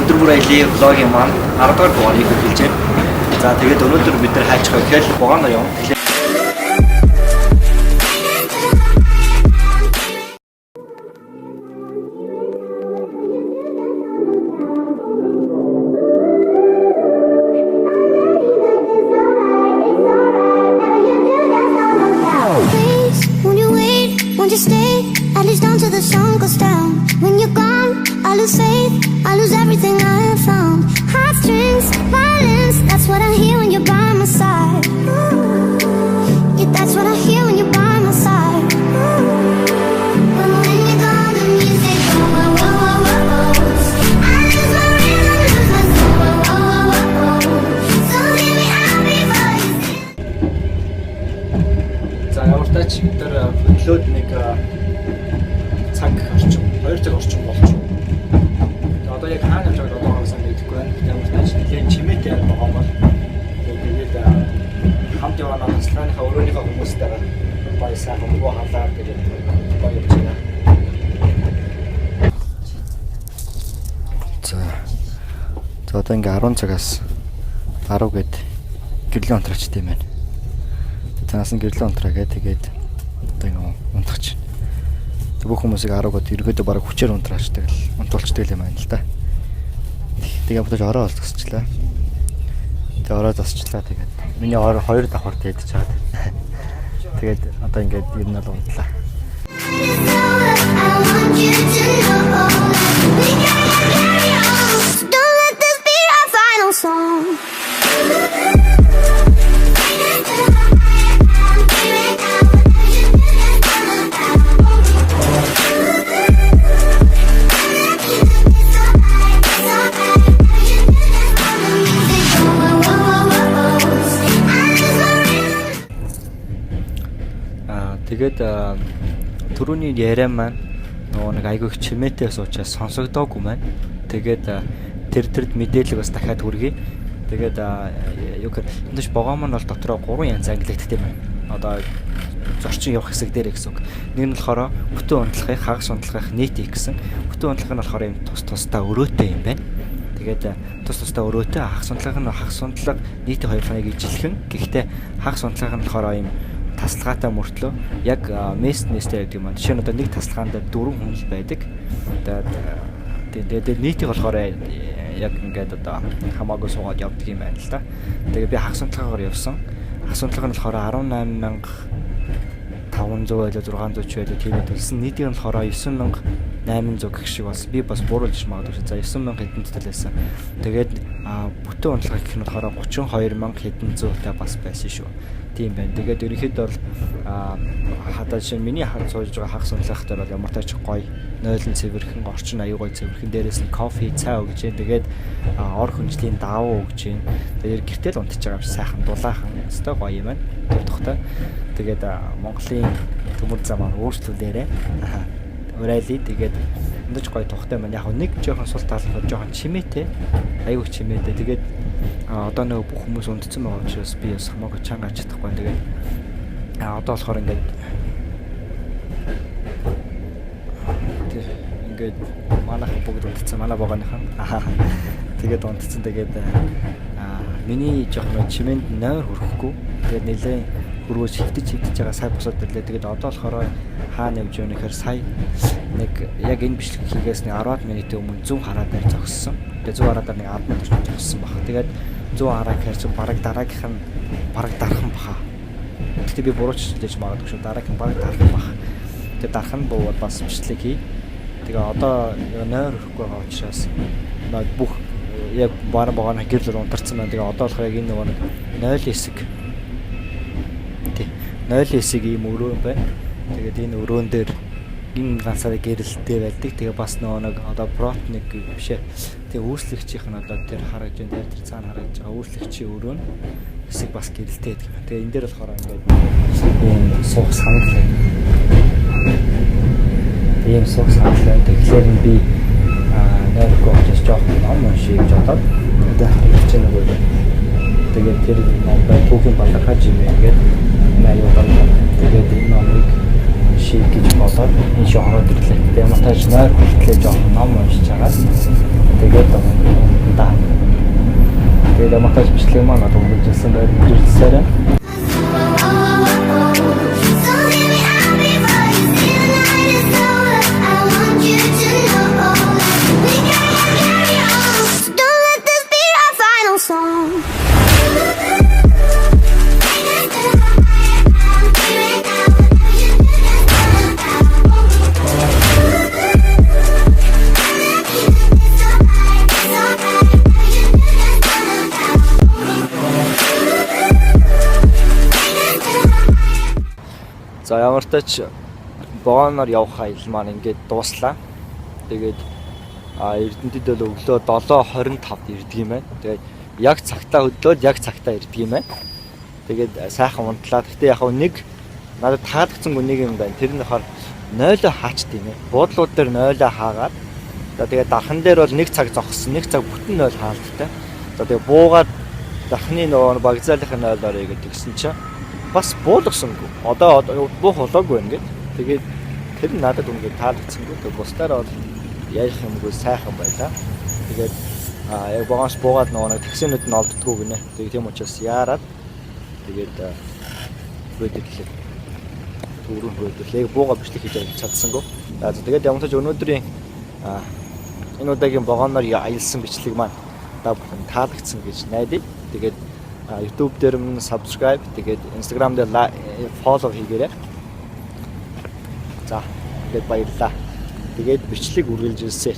Өдөр бүр аялын влогийн маань 10 дугаар дугаарыг хөтлөж байна. За тэгээд өнөөдөр бид нар хайчих гэхээр Бугаанаар явна. At least until the sun goes down. When you're gone, I lose faith, I lose everything I have found. Heartstrings, violence, that's what I hear when you're by my side. Yeah, that's what I hear when you're by my side. But when you're gone, the music goes, whoa, whoa, whoa, whoa. I lose my rhythm, lose my soul, whoa, whoa, whoa, whoa. So hear me out before you see. За явартаач бид нар хөдлөөд нэг цаг орчим 2 цаг орчим болчих. Тэгээ одоо яг хаана явж байгааг одоо хагасаа мэдэхгүй байна. Ямартаач нэлээд чимээтэй байгаа бол тэгээд хамт яваа тасалгааныхаа өрөөнийхөө хүмүүстэйгээ гоё сайхан хөө халаар тэгээд гоё явж байна. За одоо ингээ 10 цагаас 10 гээд гэрлийн онтраач тийм байна. Танаас нь гэрлийн онтраа гээ тэгээд одоо ингээ унтгач. Бүх хүмүүсийг 10 гээд ерөөдөө бараг хүчээр унтраачдаг л унтуулчдаг юм байна л да. Тэгээ бодож ороо олцчихлаа. Тэгээ ороо засчлаа тэгээд миний ороо 2 давхар дээдж чаад. Тэгээд одоо ингээд ер нь л унтлаа. Тэгээд түрүүний яриа маань нөгөө нэг айгүй их чимээтэй суучаас сонсогдоогүй маань. Тэгээд тэрд мэдээлэл бас дахиад хүргэе. Тэгээд юу гэхээр эндэж богоо маань бол дотроо 3 янз ангилагддаг юм байна. Одоо зорчин явах хэсэг дээр гэсэн үг. Нэг нь болохоор бүтэн унтлахыг, хагас унтлахыг нийтийг гэсэн. Бүтэн унтлах нь болохоор юм тусдаа өрөөтэй юм байна. Тэгээд тусдаа өрөөтэй, хагас унтлах нийтийн хоёр ханыг ижилхэн. Гэхдээ хагас унтлах нь болохоор юм тасалгаатай мөртлөө яг меснэстэй гэдэг юм аа. Жишээ нь одоо нэг тасалгаанд 4 хүн л байдаг. Тэгээд нийтийг болохоор яг ингээд одоо хамаагүй суугаад явдаг юм байна л да. Тэгээд би хагас унтлагаар явсан. Хагас унтлага нь болохоор 18,500 байлаа 600 ч байлаа тийм төлсөн. Нийтийн нь болохоор 9,800 гэх шиг болсон. Би бас бууруулж магадгүй. За 9,000 хэдэн төлөөсөн. Тэгээд бүтэн унтлага гэх нь болохоор 32,000 хэдэн зүйтэй бас байсан шүү. Тийм байна. Тэгээд ерөнхийдөө бол хадаа жишээ миний сууж байгаа хагас унтлах дээр бол ямар тач гоё нойлон цэвэрхэн орчин аюу гоё цэвэрхэн дээрээс нь кофе цай өгч जैन. Тэгээд ор хүнжлийн давуу өгч जैन. Тэгээд гэртэл унтж байгаа юм сайхан дулаахан өстой гоё юм байна. Тэр тухтай. Тэгээд Монголын төмөр замаар өөрчлөлөөрэй. Урайлий. Тэгээд өндөж гоё тухтай маань яг нэг жоохон сул талбар жоохон чимээтэй аюу чимээтэй. Тэгээд одоо нэг бүх хүмүүс унтсан байгаа учраас би бас хамаагүй чанга чадахгүй. Тэгээд одоо болохоор ингээд манайхан бүгд унтсан. Манай богооныхан. Тэгээд унтсан. Тэгээд миний жоохон чимээнд нойр хүрэхгүй. Тэгээд нэлээ хөрвөөж хөвтөж байгаа сая босоод ирлээ. Тэгээд одоо болохоор хаана явж байгаа нөхөр сая нэг яг энэ бичлэг хийгээс нэг 10 минутын өмнө 100 хараа дээр зогссон. Тэгээд 100 хараа дээр нэг 10 минут зогссон баг. Тэгээд 100 хараа хэрэг бараг дараагийнх нь бараг дархан баха. Гэтэ би бурууч хэлж магадгүй шүү. Дараагийн бараг дархан баха. Тэгээд дархан бовод бас бичлэг хий. Тэгээ одоо нойр өрөхгүй байгаа учраас бүх яг богоно гэрэл унтарсан байна. Тэгээ одоо болохоор яг энэ нөгөө 0 хэсэг. Тий. 0 хэсэг ийм өрөө байна. Тэгээд энэ өрөөн дээр энэ ганцаараа гэрэлтэй байдаг. Тэгээ бас нөгөө нэг одоо протник бишээ. Тэгээ үүслэгчийнх нь одоо тэр харагдж байна. Тэр цаана харагдж байгаа үүслэгчийн өрөө нь хэсэг бас гэрэлтэй байдаг юм. Тэгээ энэ дээр болохоор ингээд ийм суух санал байна. Ийм суух санал байна. Тэгэхээр би нэрko очиж жоохон ном уншиж бодоод тэгээд харагдаж байна уу. Тэгээд тэр ном түүхийн балахаж юм ингээд аюу байна. Тэгээд энэ номыг шийд гэж бодоод энэ шиг ороод ирлээ. Тэгээд матаж нойр хүртлээ жоохон ном уншиж байгаа. Тэгээд Тэгээд монтаж бичлэг маань одоо үргэлжилсэн байна. So hear me out before you see the night is over. I want you to know we gotta carry on. So don't let this be our final song. За ямар ч тач богоноор явах аялал маань ингээд дууслаа. Тэгээд Эрдэнэтэд бол өглөө 7:25-д ирдэг юм байна. Тэгээд яг цагтаа хөдлөөд яг цагтаа ирдэг юм байна. Тэгээд сайхан унтлаа. Гэхдээ яг нэг надад таалагдсангүй нэг юм байна. Тэр нь болохоор 0-о хаачд юм ээ. Буудлууд дээр 0-о хаагаад тэгээд дархан дээр бол 1 цаг зогссон, 1 цаг бүтэн 0 хаалттай. За тэгээд буугаад дархны нөгөө багзаалынхаа 0 орё гэдэг гисэн чинь бас буулгасангүй. Одоо буух болоогүй ингээд. Тэгээд тэр нь надад үнэхээр таалагдсангүй. Тэгээд бусдаараа бол ярих юмгүй сайхан байлаа. Тэгээд яг богоос буугаад нөгөө таксинууд нь олддгоо гинэ. Тэгээд тийм учраас яарад тэгээд хөдөллөө. Түрүүн хөдөллөө. Буугаа бичлэг хийж чадсангүй. За тэгээд ямтаж өнөөдрийн энэ удаагийн богоноор аялсан бичлэг маань та бүхэн таалагдсан гэж найдаа. Тэгээд YouTube дээр нь subscribe тэгээд Instagram дээр follow хийгээрэй. За тэгээд баярлалаа. Тэгээд бичлэг үргэлжилсээр